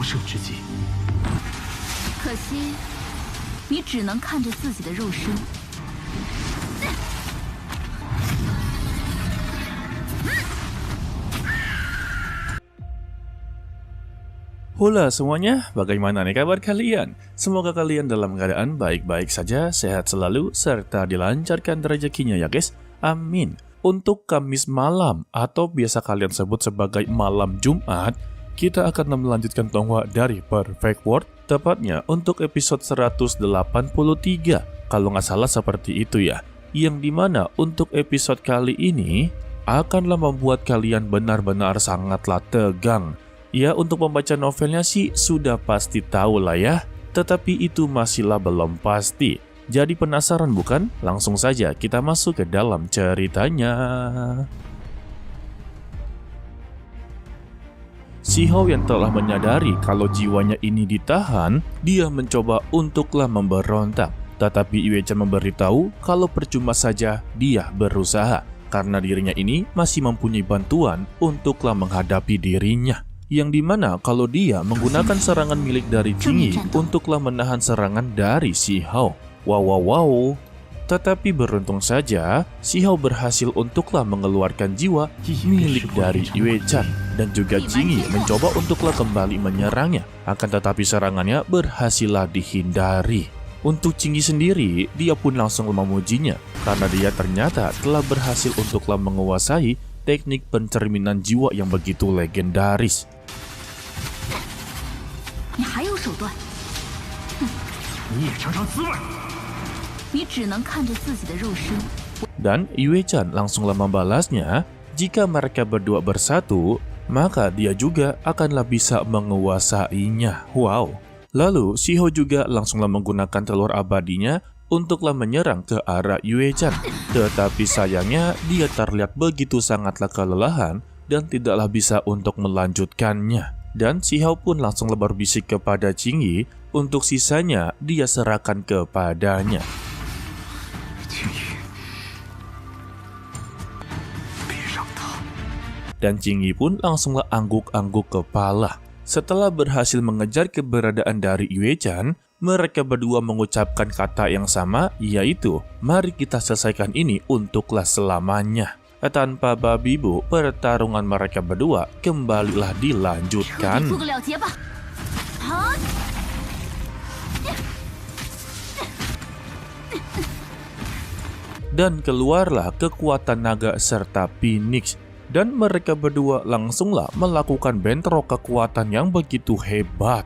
胜之机。可惜，你只能看着自己的肉身。 Halo semuanya, bagaimana nih kabar kalian? Semoga kalian dalam keadaan baik-baik saja, sehat selalu, serta dilancarkan rezekinya ya guys. Amin. Untuk Kamis malam, atau biasa kalian sebut sebagai malam Jumat, kita akan melanjutkan tonghua dari Perfect World, tepatnya untuk episode 183, kalau nggak salah seperti itu ya. Yang dimana untuk episode kali ini, akanlah membuat kalian benar-benar sangatlah tegang. Ya, untuk pembaca novelnya sih sudah pasti tahu lah ya, tetapi itu masihlah belum pasti. Jadi penasaran bukan? Langsung saja kita masuk ke dalam ceritanya. Xiahou yang telah menyadari kalau jiwanya ini ditahan, dia mencoba untuklah memberontak. Tetapi Yue Chan memberitahu kalau percuma saja dia berusaha, karena dirinya ini masih mempunyai bantuan untuklah menghadapi dirinya. Yang dimana kalau dia menggunakan serangan milik dari Jingyi untuklah menahan serangan dari Xiahou. Wow. Tetapi beruntung saja, Xiahou berhasil untuklah mengeluarkan jiwa milik dari Yue Chan. Dan juga Jingyi mencoba untuklah kembali menyerangnya. Akan tetapi serangannya berhasillah dihindari. Untuk Jingyi sendiri, dia pun langsung memujinya. Karena dia ternyata telah berhasil untuklah menguasai teknik pencerminan jiwa yang begitu legendaris. 你还有手段？你也尝尝滋味。你只能看着自己的肉身。 Dan Yue Chan langsunglah membalasnya, jika mereka berdua bersatu, maka dia juga akanlah bisa menguasainya. Wow. Lalu Xiahou juga langsunglah menggunakan telur abadinya untuklah menyerang ke arah Yue Chan. Tetapi sayangnya dia terlihat begitu sangatlah kelelahan dan tidaklah bisa untuk melanjutkannya. Dan Xiahou pun langsung berbisik kepada Jingyi untuk sisanya dia serahkan kepadanya. Dan Jingyi pun langsunglah angguk-angguk kepala. Setelah berhasil mengejar keberadaan dari Yue Chan, mereka berdua mengucapkan kata yang sama, yaitu, mari kita selesaikan ini untuklah selamanya. Tanpa babi bu, pertarungan mereka berdua kembalilah dilanjutkan. Dan keluarlah kekuatan naga serta Phoenix. Dan mereka berdua langsunglah melakukan bentrok kekuatan yang begitu hebat.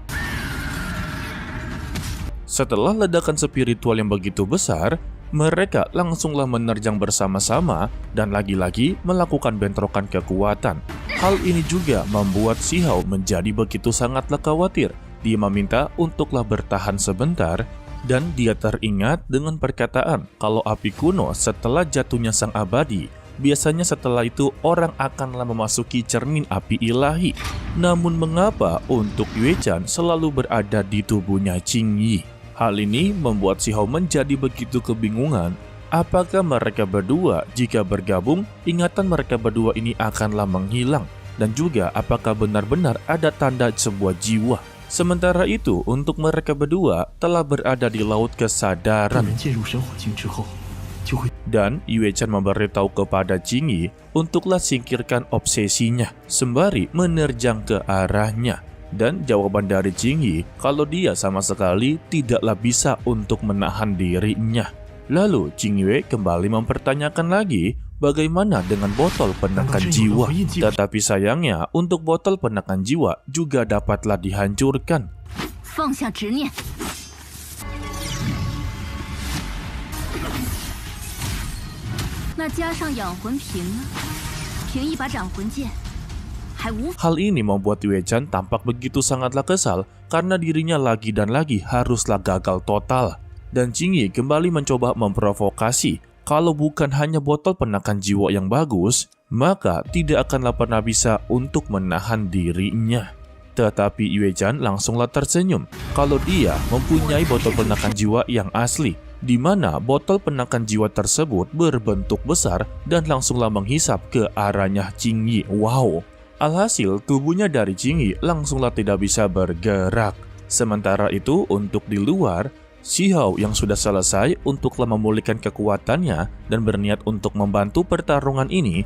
Setelah ledakan spiritual yang begitu besar, mereka langsunglah menerjang bersama-sama dan lagi-lagi melakukan bentrokan kekuatan. Hal ini juga membuat Xiahou menjadi begitu sangatlah khawatir. Dia meminta untuklah bertahan sebentar dan dia teringat dengan perkataan kalau api kuno setelah jatuhnya sang abadi, biasanya setelah itu orang akanlah memasuki cermin api ilahi. Namun mengapa untuk Yue Chan selalu berada di tubuhnya Jingyi? Hal ini membuat Xiahou menjadi begitu kebingungan. Apakah mereka berdua jika bergabung, ingatan mereka berdua ini akanlah menghilang? Dan juga apakah benar-benar ada tanda sebuah jiwa? Sementara itu, untuk mereka berdua telah berada di laut kesadaran. Dan Yue Chan memberitahu kepada Jingyi untuklah singkirkan obsesinya, sembari menerjang ke arahnya. Dan jawaban dari Jingyi kalau dia sama sekali tidaklah bisa untuk menahan dirinya. Lalu Jingyi kembali mempertanyakan lagi bagaimana dengan botol penekan jiwa. Tetapi sayangnya untuk botol penekan jiwa juga dapatlah dihancurkan. 放下执念。那加上养魂瓶呢？凭一把斩魂剑。 Hal ini membuat Yue Chan tampak begitu sangatlah kesal karena dirinya lagi dan lagi haruslah gagal total. Dan Jingyi kembali mencoba memprovokasi, kalau bukan hanya botol penekan jiwa yang bagus, maka tidak akanlah pernah bisa untuk menahan dirinya. Tetapi Yue Chan langsunglah tersenyum kalau dia mempunyai botol penekan jiwa yang asli, di mana botol penekan jiwa tersebut berbentuk besar dan langsunglah menghisap ke arahnya Jingyi. Wow! Alhasil, tubuhnya dari Jingyi langsunglah tidak bisa bergerak. Sementara itu, untuk di luar, Xiao yang sudah selesai untuklah memulihkan kekuatannya dan berniat untuk membantu pertarungan ini,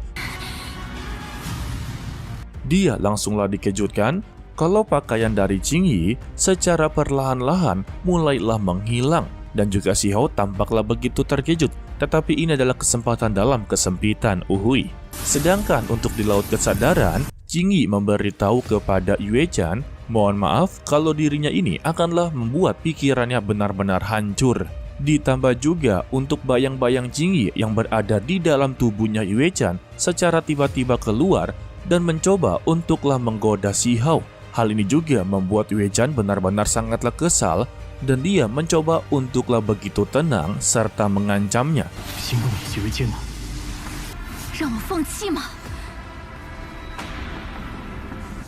dia langsunglah dikejutkan kalau pakaian dari Jingyi secara perlahan-lahan mulailah menghilang dan juga Xiao tampaklah begitu terkejut. Tetapi ini adalah kesempatan dalam kesempitan Uhui. Sedangkan untuk di Laut Kesadaran, Jingyi memberitahu kepada Yue Chan, mohon maaf kalau dirinya ini akanlah membuat pikirannya benar-benar hancur. Ditambah juga untuk bayang-bayang Jingyi yang berada di dalam tubuhnya Yue Chan secara tiba-tiba keluar dan mencoba untuklah menggoda Xiao. Hal ini juga membuat Yue Chan benar-benar sangatlah kesal dan dia mencoba untuklah begitu tenang serta mengancamnya. 行动以极为艰难，让我放弃吗？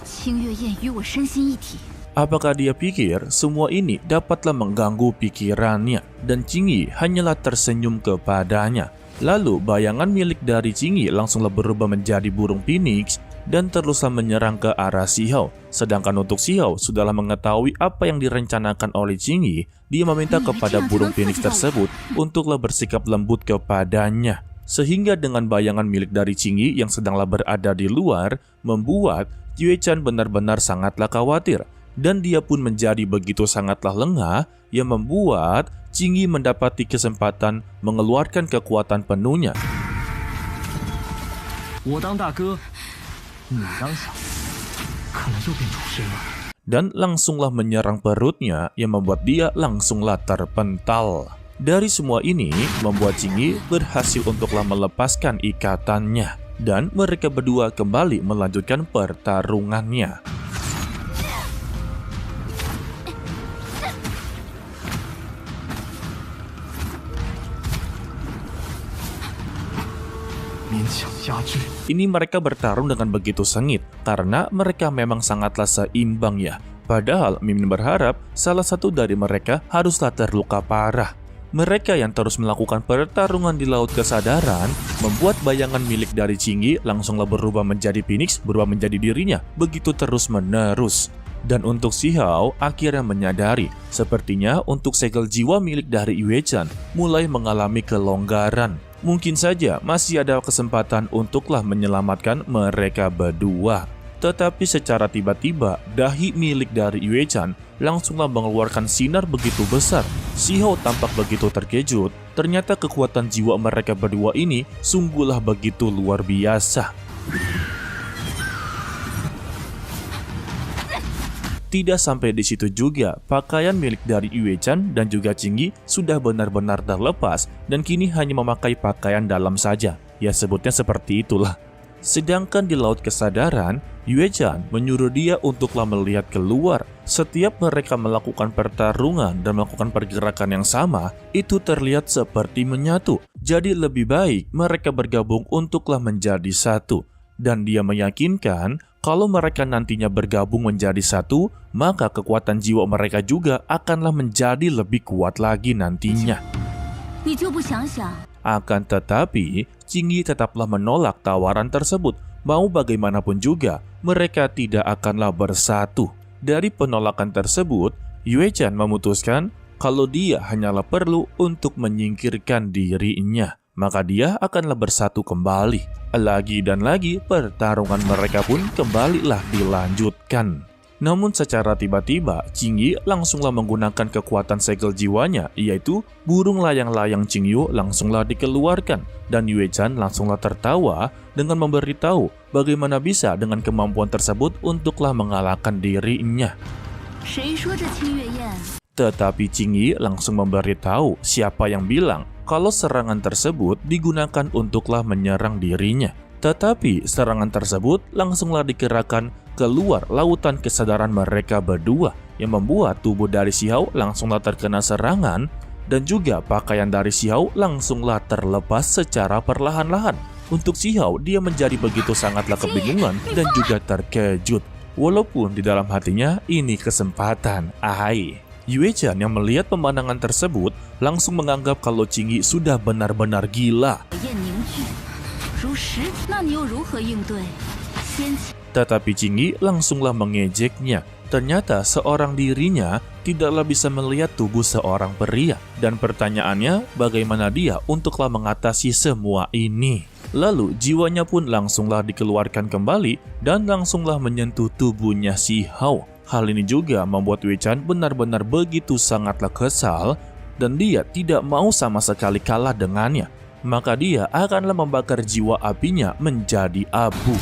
清月宴与我身心一体。 Apakah dia pikir semua ini dapatlah mengganggu pikirannya dan Jingyi hanyalah tersenyum kepadanya. Lalu bayangan milik dari Jingyi langsunglah berubah menjadi burung phoenix dan teruslah menyerang ke arah Xiao. Sedangkan untuk Xiao sudahlah mengetahui apa yang direncanakan oleh Jingyi, dia meminta kepada burung phoenix tersebut untuklah bersikap lembut kepadanya. Sehingga dengan bayangan milik dari Jingyi yang sedanglah berada di luar, membuat Yue Chan benar-benar sangatlah khawatir. Dan dia pun menjadi begitu sangatlah lengah yang membuat Jingyi mendapati kesempatan mengeluarkan kekuatan penuhnya. 我当大哥，你当小，看来又变主身了。 Dan langsunglah menyerang perutnya yang membuat dia langsunglah terpental. Dari semua ini membuat Jingyi berhasil untuklah melepaskan ikatannya dan mereka berdua kembali melanjutkan pertarungannya. Ini mereka bertarung dengan begitu sengit karena mereka memang sangatlah seimbang ya. Padahal Mimin berharap salah satu dari mereka haruslah terluka parah. Mereka yang terus melakukan pertarungan di Laut Kesadaran membuat bayangan milik dari Jingyi langsunglah berubah menjadi phoenix, berubah menjadi dirinya, begitu terus menerus. Dan untuk Xiao akhirnya menyadari sepertinya untuk segel jiwa milik dari Yue Chan mulai mengalami kelonggaran. Mungkin saja masih ada kesempatan untuklah menyelamatkan mereka berdua. Tetapi secara tiba-tiba, dahi milik dari Yue Chan langsunglah mengeluarkan sinar begitu besar. Xiao tampak begitu terkejut, ternyata kekuatan jiwa mereka berdua ini sungguhlah begitu luar biasa. Tidak sampai di situ juga, pakaian milik dari Yue Chan dan juga Jingyi sudah benar-benar terlepas dan kini hanya memakai pakaian dalam saja. Ya sebutnya seperti itulah. Sedangkan di Laut Kesadaran, Yue Chan menyuruh dia untuklah melihat keluar. Setiap mereka melakukan pertarungan dan melakukan pergerakan yang sama, itu terlihat seperti menyatu. Jadi lebih baik mereka bergabung untuklah menjadi satu. Dan dia meyakinkan kalau mereka nantinya bergabung menjadi satu, maka kekuatan jiwa mereka juga akanlah menjadi lebih kuat lagi nantinya. Akan tetapi, Jingyi tetaplah menolak tawaran tersebut. Mau bagaimanapun juga, mereka tidak akanlah bersatu. Dari penolakan tersebut, Yue Chan memutuskan kalau dia hanyalah perlu untuk menyingkirkan dirinya. Maka dia akanlah bersatu kembali. Lagi dan lagi pertarungan mereka pun kembalilah dilanjutkan. Namun secara tiba-tiba Jingyi langsunglah menggunakan kekuatan segel jiwanya, yaitu burung layang-layang Jingyu langsunglah dikeluarkan. Dan Yue Chan langsunglah tertawa dengan memberitahu bagaimana bisa dengan kemampuan tersebut untuklah mengalahkan dirinya. Tetapi Jingyi langsung memberitahu siapa yang bilang kalau serangan tersebut digunakan untuklah menyerang dirinya. Tetapi serangan tersebut langsunglah dikerahkan keluar lautan kesadaran mereka berdua yang membuat tubuh dari Xiao langsunglah terkena serangan dan juga pakaian dari Xiao langsunglah terlepas secara perlahan-lahan. Untuk Xiao, dia menjadi begitu sangatlah kebingungan dan juga terkejut. Walaupun di dalam hatinya ini kesempatan. Ahai. Yue Chan yang melihat pemandangan tersebut langsung menganggap kalau Jingyi sudah benar-benar gila. Tetapi Jingyi langsunglah mengejeknya. Ternyata seorang dirinya tidaklah bisa melihat tubuh seorang pria. Dan pertanyaannya, bagaimana dia untuklah mengatasi semua ini? Lalu jiwanya pun langsunglah dikeluarkan kembali dan langsunglah menyentuh tubuhnya si Hao. Hal ini juga membuat Wei Chan benar-benar begitu sangatlah kesal dan dia tidak mau sama sekali kalah dengannya. Maka dia akanlah membakar jiwa apinya menjadi abu.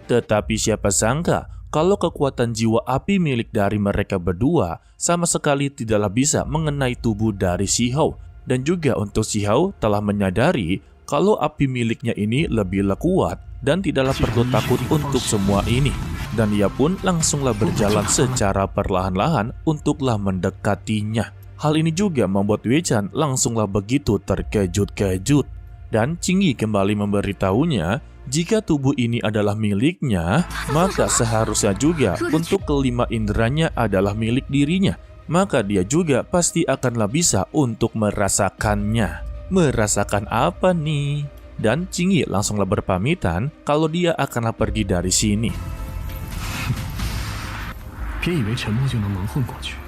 Tetapi siapa sangka kalau kekuatan jiwa api milik dari mereka berdua sama sekali tidaklah bisa mengenai tubuh dari si Hao. Dan juga untuk si Hao telah menyadari kalau api miliknya ini lebih kuat dan tidaklah perlu takut untuk semua ini. Dan dia pun langsunglah berjalan secara perlahan-lahan untuklah mendekatinya. Hal ini juga membuat Wei Chan langsunglah begitu terkejut-kejut. Dan Jingyi kembali memberitahunya jika tubuh ini adalah miliknya, maka seharusnya juga untuk kelima inderanya adalah milik dirinya. Maka dia juga pasti akanlah bisa untuk merasakannya. Merasakan apa nih? Dan Jingyi langsunglah berpamitan kalau dia akanlah pergi dari sini. 别以为沉默就能蒙混过去。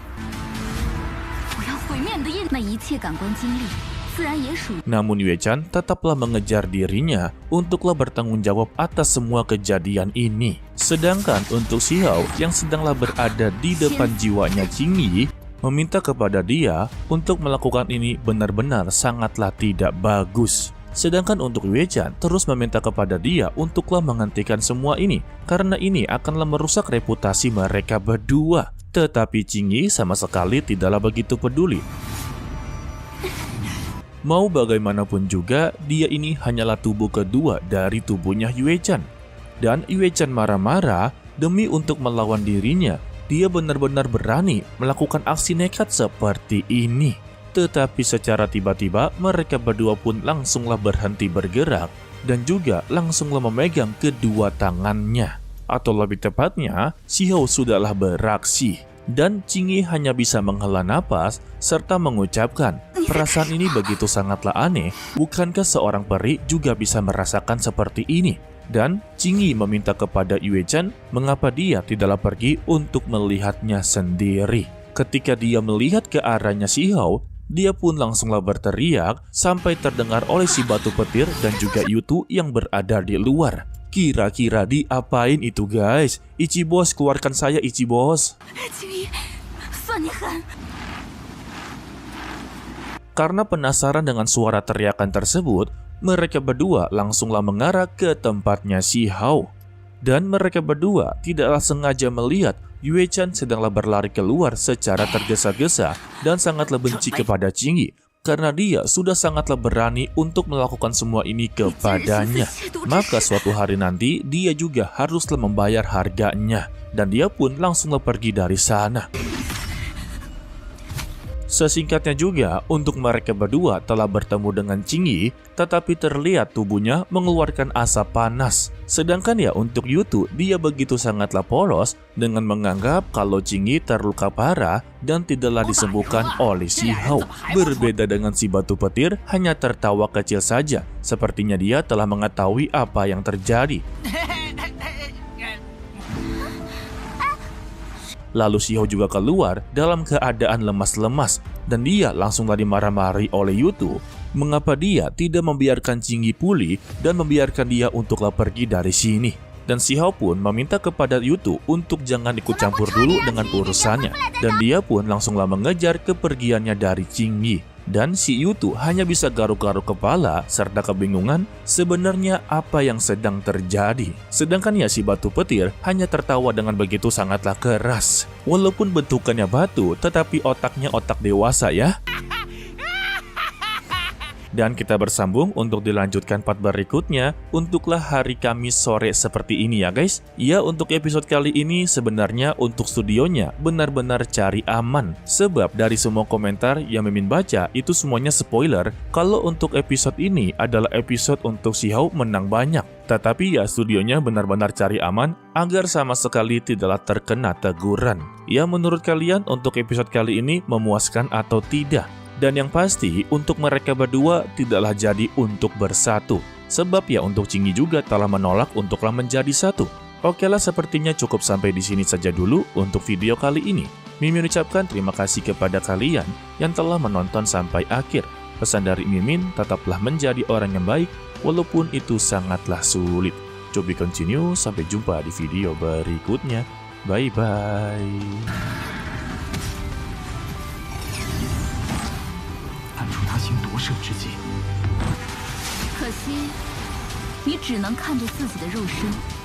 我要毁灭你的印，那一切感官经历，自然也属于。 Namun Wei Chan tetaplah mengejar dirinya untuklah bertanggung jawab atas semua kejadian ini. Sedangkan untuk si Hao yang sedanglah berada di depan jiwanya Jingyi meminta kepada dia untuk melakukan ini benar-benar sangatlah tidak bagus. Sedangkan untuk Wei Chan terus meminta kepada dia untuklah menghentikan semua ini karena ini akanlah merusak reputasi mereka berdua. Tetapi Jingyi sama sekali tidaklah begitu peduli. Mau bagaimanapun juga, dia ini hanyalah tubuh kedua dari tubuhnya Wei Chan. Dan Wei Chan marah-marah demi untuk melawan dirinya. Dia benar-benar berani melakukan aksi nekat seperti ini. Tetapi secara tiba-tiba mereka berdua pun langsunglah berhenti bergerak dan juga langsunglah memegang kedua tangannya. Atau lebih tepatnya, si Hao sudahlah beraksi. Dan Jingyi hanya bisa menghela napas serta mengucapkan, perasaan ini begitu sangatlah aneh, bukankah seorang peri juga bisa merasakan seperti ini? Dan Jingyi meminta kepada Wei Chan mengapa dia tidaklah pergi untuk melihatnya sendiri. Ketika dia melihat ke arahnya si Hao, dia pun langsunglah berteriak sampai terdengar oleh si batu petir dan juga Yutu yang berada di luar. Kira-kira diapain itu guys? Ichi bos, keluarkan saya Ichi bos. Karena penasaran dengan suara teriakan tersebut, mereka berdua langsunglah mengarah ke tempatnya si Hao. Dan mereka berdua tidaklah sengaja melihat Wei Chan sedanglah berlari keluar secara tergesa-gesa dan sangatlah benci kepada Jingyi. Karena dia sudah sangatlah berani untuk melakukan semua ini kepadanya. Maka suatu hari nanti dia juga haruslah membayar harganya. Dan dia pun langsunglah pergi dari sana. Sesingkatnya juga, untuk mereka berdua telah bertemu dengan Jingyi, tetapi terlihat tubuhnya mengeluarkan asap panas. Sedangkan ya untuk Yutu, dia begitu sangatlah polos dengan menganggap kalau Jingyi terluka parah dan tidaklah disembuhkan oleh si Hao. Berbeda dengan si batu petir, hanya tertawa kecil saja. Sepertinya dia telah mengetahui apa yang terjadi. Lalu si Hao juga keluar dalam keadaan lemas-lemas dan dia langsunglah dimarah-marahi oleh Yutu. Mengapa dia tidak membiarkan Jingyi pulih dan membiarkan dia untuklah pergi dari sini. Dan si Hao pun meminta kepada Yutu untuk jangan ikut campur dulu dengan urusannya. Dan dia pun langsunglah mengejar kepergiannya dari Jingyi. Dan si Yutu hanya bisa garuk-garuk kepala serta kebingungan sebenarnya apa yang sedang terjadi. Sedangkan ya si batu petir hanya tertawa dengan begitu sangatlah keras. Walaupun bentukannya batu, tetapi otaknya otak dewasa ya. Dan kita bersambung untuk dilanjutkan part berikutnya untuklah hari Kamis sore seperti ini ya guys. Ya untuk episode kali ini sebenarnya untuk studionya benar-benar cari aman. Sebab dari semua komentar yang Mimin baca itu semuanya spoiler kalau untuk episode ini adalah episode untuk si Hao menang banyak. Tetapi ya studionya benar-benar cari aman agar sama sekali tidaklah terkena teguran. Ya menurut kalian untuk episode kali ini memuaskan atau tidak? Dan yang pasti untuk mereka berdua tidaklah jadi untuk bersatu. Sebab ya untuk Jingyi juga telah menolak untuklah menjadi satu. Oke lah, sepertinya cukup sampai di sini saja dulu untuk video kali ini. Mimin ucapkan terima kasih kepada kalian yang telah menonton sampai akhir. Pesan dari Mimin, tetaplah menjadi orang yang baik walaupun itu sangatlah sulit. To be continue, sampai jumpa di video berikutnya. Bye-bye. 看出他行夺舍之计。可惜，你只能看着自己的肉身。